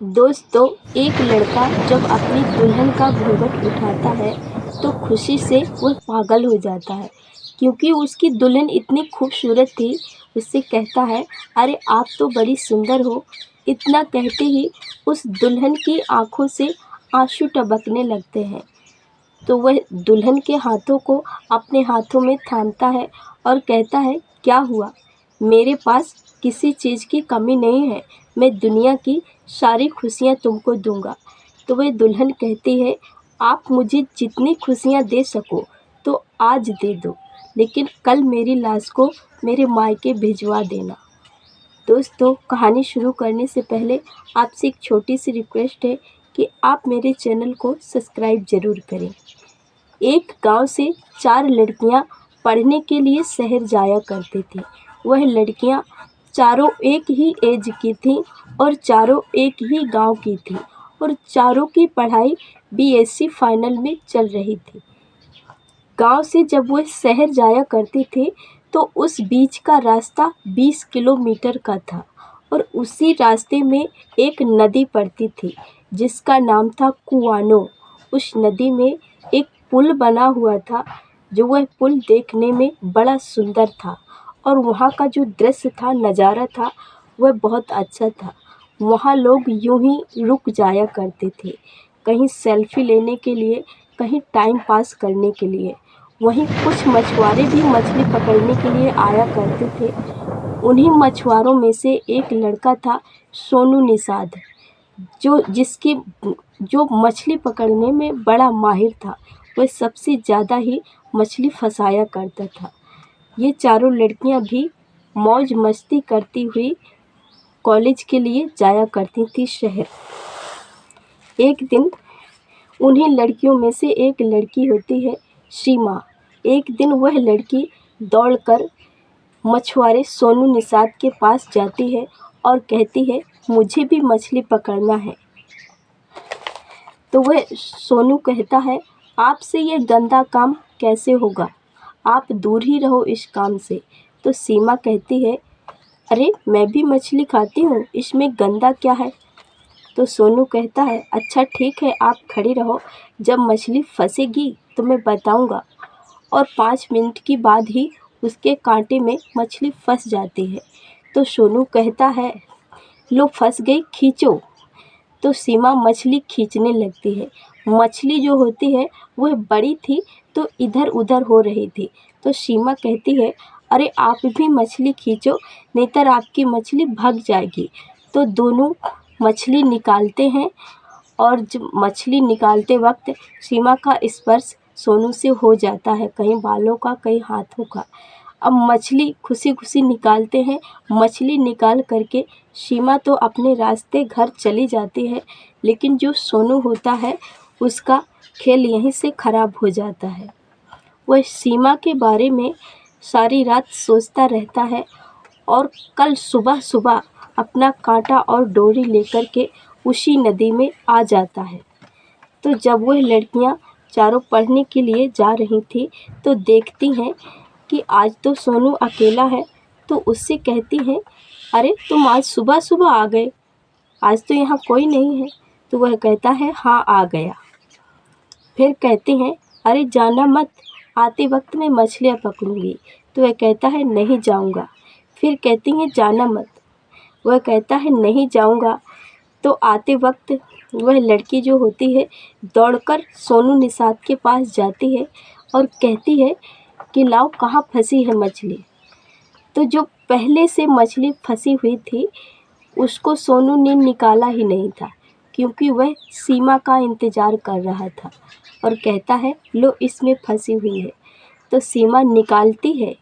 दोस्तों, एक लड़का जब अपनी दुल्हन का घूंघट उठाता है तो खुशी से वह पागल हो जाता है, क्योंकि उसकी दुल्हन इतनी खूबसूरत थी। उससे कहता है, अरे आप तो बड़ी सुंदर हो। इतना कहते ही उस दुल्हन की आंखों से आंसू टपकने लगते हैं। तो वह दुल्हन के हाथों को अपने हाथों में थामता है और कहता है, क्या हुआ? मेरे पास किसी चीज़ की कमी नहीं है। मैं दुनिया की सारी खुशियाँ तुमको दूंगा। तो वह दुल्हन कहती है, आप मुझे जितनी खुशियाँ दे सको तो आज दे दो, लेकिन कल मेरी लाश को मेरे मायके भिजवा देना। दोस्तों, कहानी शुरू करने से पहले आपसे एक छोटी सी रिक्वेस्ट है कि आप मेरे चैनल को सब्सक्राइब ज़रूर करें। एक गांव से 4 लड़कियां पढ़ने के लिए शहर जाया करती थीं। वह लड़कियां चारों एक ही एज की थीं और चारों एक ही गांव की थीं और चारों की पढ़ाई बीएससी फाइनल में चल रही थी। गांव से जब वह शहर जाया करती थी तो उस बीच का रास्ता 20 किलोमीटर का था और उसी रास्ते में एक नदी पड़ती थी जिसका नाम था कुआनो। उस नदी में एक पुल बना हुआ था, जो वह पुल देखने में बड़ा सुंदर था और वहाँ का जो दृश्य था, नज़ारा था, वह बहुत अच्छा था। वहाँ लोग यूं ही रुक जाया करते थे, कहीं सेल्फी लेने के लिए, कहीं टाइम पास करने के लिए। वहीं कुछ मछुआरे भी मछली पकड़ने के लिए आया करते थे। उन्हीं मछुआरों में से एक लड़का था, सोनू निषाद, जो मछली पकड़ने में बड़ा माहिर था। वह सबसे ज़्यादा ही मछली फंसाया करता था। ये चारों लड़कियां भी मौज मस्ती करती हुई कॉलेज के लिए जाया करती थी शहर। एक दिन उन्हीं लड़कियों में से एक लड़की होती है सीमा। एक दिन वह लड़की दौड़कर मछुआरे सोनू निषाद के पास जाती है और कहती है, मुझे भी मछली पकड़ना है। तो वह सोनू कहता है, आपसे ये गंदा काम कैसे होगा? आप दूर ही रहो इस काम से। तो सीमा कहती है, अरे मैं भी मछली खाती हूँ, इसमें गंदा क्या है? तो सोनू कहता है, अच्छा ठीक है, आप खड़ी रहो, जब मछली फंसेगी तो मैं बताऊँगा। और 5 मिनट की बाद ही उसके कांटे में मछली फंस जाती है। तो सोनू कहता है, लो फंस गई, खींचो। तो सीमा मछली खींचने लगती है। मछली जो होती है वह बड़ी थी तो इधर उधर हो रही थी। तो सीमा कहती है, अरे आप भी मछली खींचो, नहीं तो आपकी मछली भाग जाएगी। तो दोनों मछली निकालते हैं और जब मछली निकालते वक्त सीमा का स्पर्श सोनू से हो जाता है, कहीं बालों का, कहीं हाथों का। अब मछली खुशी खुशी निकालते हैं। मछली निकाल करके सीमा तो अपने रास्ते घर चली जाती है, लेकिन जो सोनू होता है उसका खेल यहीं से ख़राब हो जाता है। वह सीमा के बारे में सारी रात सोचता रहता है और कल सुबह सुबह अपना कांटा और डोरी लेकर के उसी नदी में आ जाता है। तो जब वह लड़कियां चारों पढ़ने के लिए जा रही थी तो देखती हैं कि आज तो सोनू अकेला है। तो उससे कहती हैं, अरे तुम आज सुबह सुबह आ गए, आज तो यहाँ कोई नहीं है। तो वह कहता है, हाँ आ गया। फिर कहते हैं, अरे जाना मत, आते वक्त मैं मछलियाँ पकड़ूंगी। तो वह कहता है, नहीं जाऊँगा। फिर कहती हैं, जाना मत। वह कहता है, नहीं जाऊँगा। तो आते वक्त वह लड़की जो होती है दौड़कर सोनू निषाद के पास जाती है और कहती है कि लाओ, कहाँ फंसी है मछली। तो जो पहले से मछली फंसी हुई थी उसको सोनू ने निकाला ही नहीं था, क्योंकि वह सीमा का इंतज़ार कर रहा था और कहता है, लो इसमें फंसी हुई है। तो सीमा निकालती है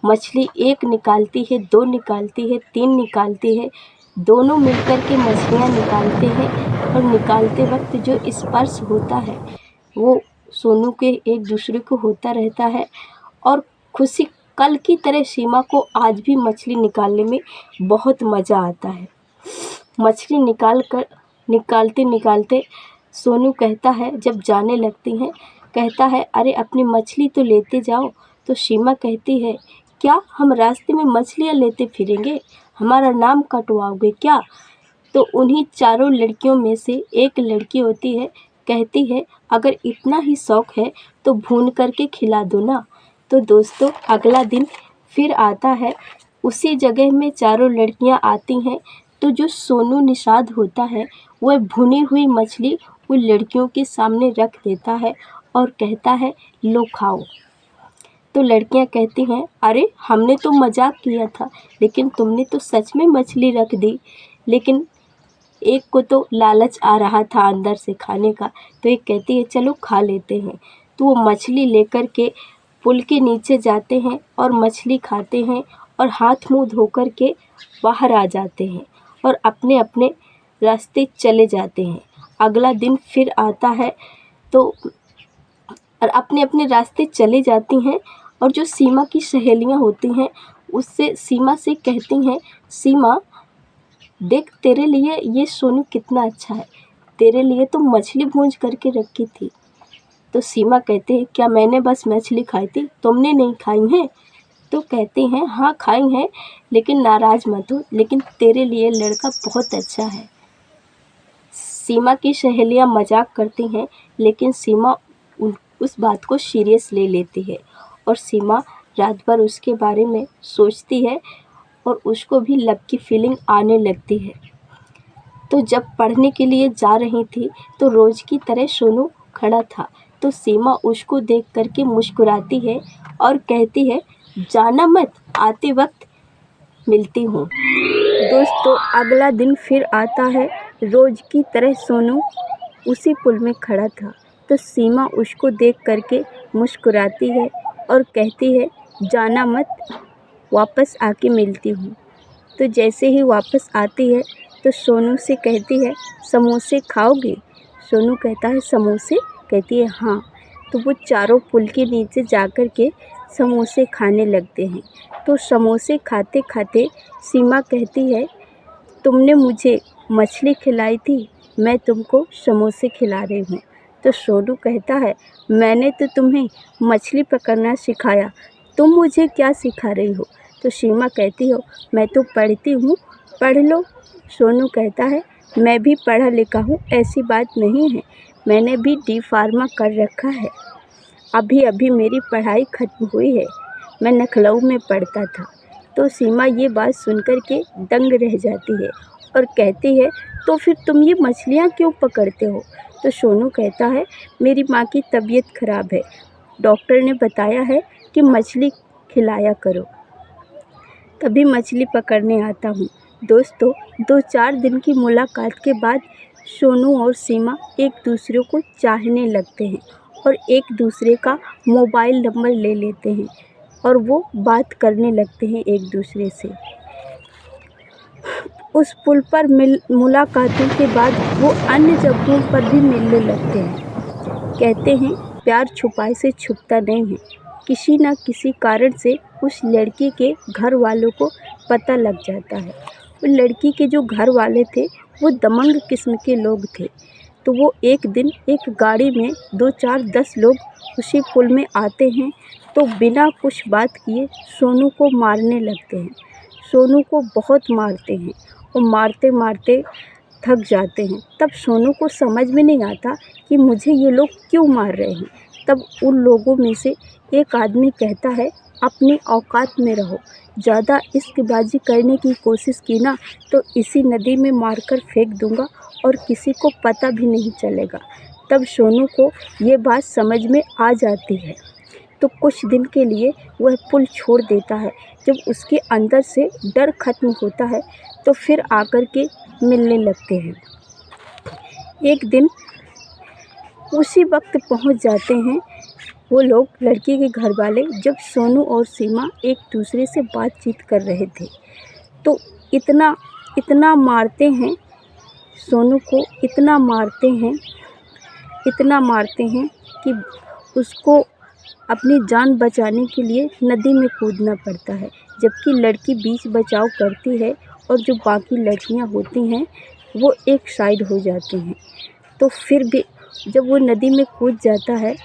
मछली, एक निकालती है, 2 निकालती है, 3 निकालती है। दोनों मिलकर के मछलियाँ निकालते हैं और निकालते वक्त जो स्पर्श होता है वो सोनू के एक दूसरे को होता रहता है। और खुशी कल की तरह सीमा को आज भी मछली निकालने में बहुत मज़ा आता है। मछली निकालते निकालते सोनू कहता है, जब जाने लगती हैं, कहता है, अरे अपनी मछली तो लेते जाओ। तो सीमा कहती है, क्या हम रास्ते में मछलियाँ लेते फिरेंगे? हमारा नाम कटवाओगे क्या? तो उन्हीं चारों लड़कियों में से एक लड़की होती है, कहती है अगर इतना ही शौक है तो भून करके खिला दो ना। तो दोस्तों अगला दिन फिर आता है, उसी जगह में चारों लड़कियां आती हैं। तो जो सोनू निषाद होता है वह भुनी हुई मछली उन लड़कियों के सामने रख देता है और कहता है लो खाओ। तो लड़कियां कहती हैं अरे हमने तो मजाक किया था, लेकिन तुमने तो सच में मछली रख दी। लेकिन एक को तो लालच आ रहा था अंदर से खाने का, तो एक कहती है चलो खा लेते हैं। तो वो मछली लेकर के पुल के नीचे जाते हैं और मछली खाते हैं और हाथ मुंह धोकर के बाहर आ जाते हैं और अपने अपने रास्ते चले जाते हैं। अगला दिन फिर आता है तो और अपने अपने रास्ते चले जाती हैं और जो सीमा की सहेलियां होती हैं उससे सीमा से कहती हैं सीमा देख तेरे लिए ये सोनू कितना अच्छा है, तेरे लिए तो मछली भूंज करके रखी थी। तो सीमा कहते हैं क्या मैंने बस मछली खाई थी, तुमने नहीं खाई हैं? तो कहते हैं हाँ खाई हैं, लेकिन नाराज़ मत हो, लेकिन तेरे लिए लड़का बहुत अच्छा है। सीमा की सहेलियां मजाक करती हैं, लेकिन सीमा उस बात को सीरियस ले लेती है और सीमा रात भर उसके बारे में सोचती है और उसको भी लव की फीलिंग आने लगती है। तो जब पढ़ने के लिए जा रही थी तो रोज़ की तरह सोनू खड़ा था। तो सीमा उसको देख करके मुस्कुराती है और कहती है जाना मत, आते वक्त मिलती हूँ। दोस्तों अगला दिन फिर आता है, रोज़ की तरह सोनू उसी पुल में खड़ा था। तो सीमा उसको देख करके मुस्कुराती है और कहती है जाना मत, वापस आके मिलती हूँ। तो जैसे ही वापस आती है तो सोनू से कहती है समोसे खाओगे? सोनू कहता है समोसे? कहती है हाँ। तो वो चारों पुल के नीचे जा कर के समोसे खाने लगते हैं। तो समोसे खाते खाते सीमा कहती है तुमने मुझे मछली खिलाई थी, मैं तुमको समोसे खिला रही हूँ। तो सोनू कहता है मैंने तो तुम्हें मछली पकड़ना सिखाया, तुम मुझे क्या सिखा रही हो? तो सीमा कहती हो मैं तो पढ़ती हूँ, पढ़ लो। सोनू कहता है मैं भी पढ़ा लिखा हूँ, ऐसी बात नहीं है, मैंने भी डी फार्मा कर रखा है, अभी अभी मेरी पढ़ाई ख़त्म हुई है, मैं लखनऊ में पढ़ता था। तो सीमा ये बात सुनकर के दंग रह जाती है और कहती है तो फिर तुम ये मछलियाँ क्यों पकड़ते हो? तो सोनू कहता है मेरी माँ की तबीयत ख़राब है, डॉक्टर ने बताया है कि मछली खिलाया करो, तभी मछली पकड़ने आता हूँ। दोस्तों 2-4 दिन की मुलाकात के बाद सोनू और सीमा एक दूसरे को चाहने लगते हैं और एक दूसरे का मोबाइल नंबर ले लेते हैं और वो बात करने लगते हैं एक दूसरे से। उस पुल पर मुलाकातों के बाद वो अन्य जगहों पर भी मिलने लगते हैं। कहते हैं प्यार छुपाए से छुपता नहीं है, किसी न किसी कारण से उस लड़की के घर वालों को पता लग जाता है। उस लड़की के जो घर वाले थे वो दमंग किस्म के लोग थे। तो वो एक दिन एक गाड़ी में 2-4-10 लोग उसी पुल में आते हैं, तो बिना कुछ बात किए सोनू को मारने लगते हैं। सोनू को बहुत मारते हैं और मारते मारते थक जाते हैं। तब सोनू को समझ में नहीं आता कि मुझे ये लोग क्यों मार रहे हैं। तब उन लोगों में से एक आदमी कहता है अपनी औकात में रहो, ज़्यादा इश्कबाजी करने की कोशिश की ना तो इसी नदी में मारकर फेंक दूंगा और किसी को पता भी नहीं चलेगा। तब सोनू को ये बात समझ में आ जाती है, तो कुछ दिन के लिए वह पुल छोड़ देता है। जब उसके अंदर से डर खत्म होता है तो फिर आकर के मिलने लगते हैं। एक दिन उसी वक्त पहुंच जाते हैं वो लोग, लड़की के घर वाले, जब सोनू और सीमा एक दूसरे से बातचीत कर रहे थे। तो इतना मारते हैं सोनू को, इतना मारते हैं कि उसको अपनी जान बचाने के लिए नदी में कूदना पड़ता है, जबकि लड़की बीच बचाव करती है और जो बाकी लड़कियां होती हैं वो एक साइड हो जाती हैं। तो फिर भी जब वो नदी में कूद जाता है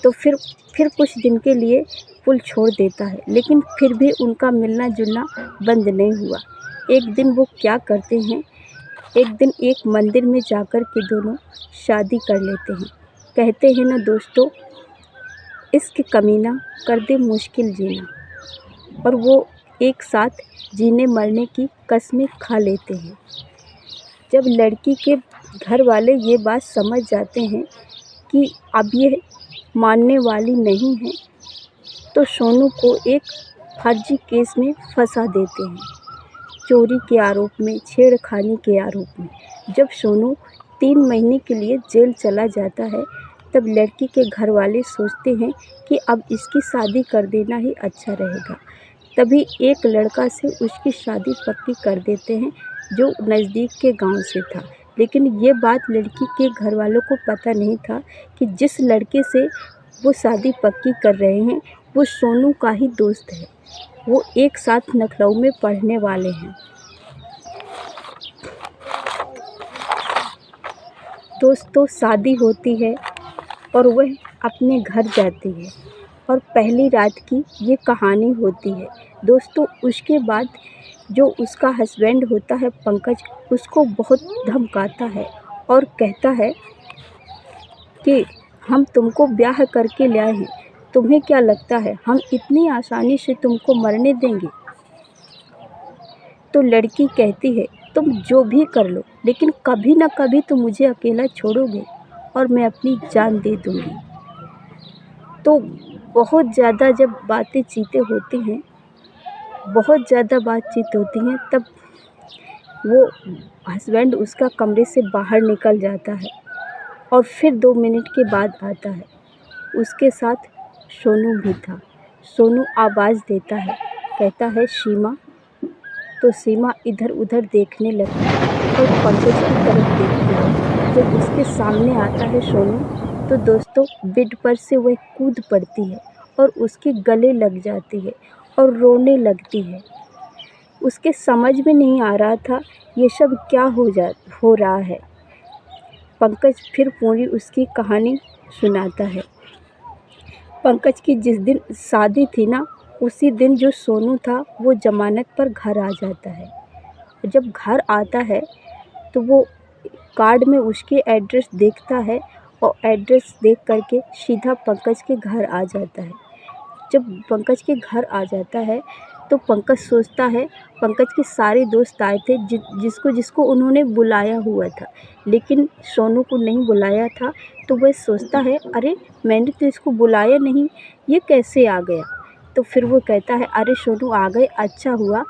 तो फिर कुछ दिन के लिए पुल छोड़ देता है, लेकिन फिर भी उनका मिलना जुलना बंद नहीं हुआ। एक दिन वो क्या करते हैं, एक दिन एक मंदिर में जाकर के दोनों शादी कर लेते हैं। कहते हैं ना दोस्तों, इश्क कमीना कर दे मुश्किल जीना। और वो एक साथ जीने मरने की कस्में खा लेते हैं। जब लड़की के घर वाले ये बात समझ जाते हैं कि अब ये मानने वाली नहीं है, तो सोनू को एक फर्जी केस में फंसा देते हैं, चोरी के आरोप में, छेड़खानी के आरोप में। जब सोनू 3 महीने के लिए जेल चला जाता है, तब लड़की के घर वाले सोचते हैं कि अब इसकी शादी कर देना ही अच्छा रहेगा। तभी एक लड़का से उसकी शादी पक्की कर देते हैं, जो नज़दीक के गांव से था। लेकिन ये बात लड़की के घर वालों को पता नहीं था कि जिस लड़के से वो शादी पक्की कर रहे हैं, वो सोनू का ही दोस्त है। वो एक साथ लखनऊ में पढ़ने वाले हैं। दोस्तों, शादी होती है और वह अपने घर जाती है और पहली रात की ये कहानी होती है। दोस्तों, उसके बाद जो उसका हस्बैंड होता है पंकज, उसको बहुत धमकाता है और कहता है कि हम तुमको ब्याह करके लाए हैं, तुम्हें क्या लगता है हम इतनी आसानी से तुमको मरने देंगे? तो लड़की कहती है, तुम जो भी कर लो, लेकिन कभी ना कभी तो मुझे अकेला छोड़ोगे और मैं अपनी जान दे दूँगी। तो बहुत ज़्यादा जब बातचीतें होती हैं, बहुत ज़्यादा बातचीत होती हैं, तब वो हस्बैंड उसका कमरे से बाहर निकल जाता है और फिर 2 मिनट के बाद आता है। उसके साथ सोनू भी था। सोनू आवाज़ देता है, कहता है सीमा। तो सीमा इधर-उधर देखने लगती है और पंकज की तरफ देखती है। जब उसके सामने आता है सोनू, तो दोस्तों बेड पर से वह कूद पड़ती है और उसके गले लग जाती है और रोने लगती है। उसके समझ में नहीं आ रहा था ये सब क्या हो रहा है। पंकज फिर पूरी उसकी कहानी सुनाता है। पंकज की जिस दिन शादी थी ना, उसी दिन जो सोनू था वो ज़मानत पर घर आ जाता है। जब घर आता है तो वो कार्ड में उसके एड्रेस देखता है और एड्रेस देख कर के सीधा पंकज के घर आ जाता है। जब पंकज के घर आ जाता है तो पंकज सोचता है, पंकज के सारे दोस्त आए थे जिसको उन्होंने बुलाया हुआ था, लेकिन सोनू को नहीं बुलाया था। तो वह सोचता है, अरे मैंने तो इसको बुलाया नहीं, ये कैसे आ गया? तो फिर वो कहता है, अरे सोनू आ गए, अच्छा हुआ,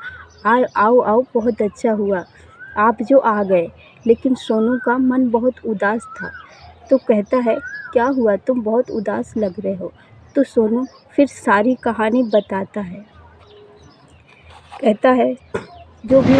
आओ आओ, बहुत अच्छा हुआ आप जो आ गए। लेकिन सोनू का मन बहुत उदास था। तो कहता है, क्या हुआ, तुम बहुत उदास लग रहे हो? तो सोनू फिर सारी कहानी बताता है। कहता है, जो भी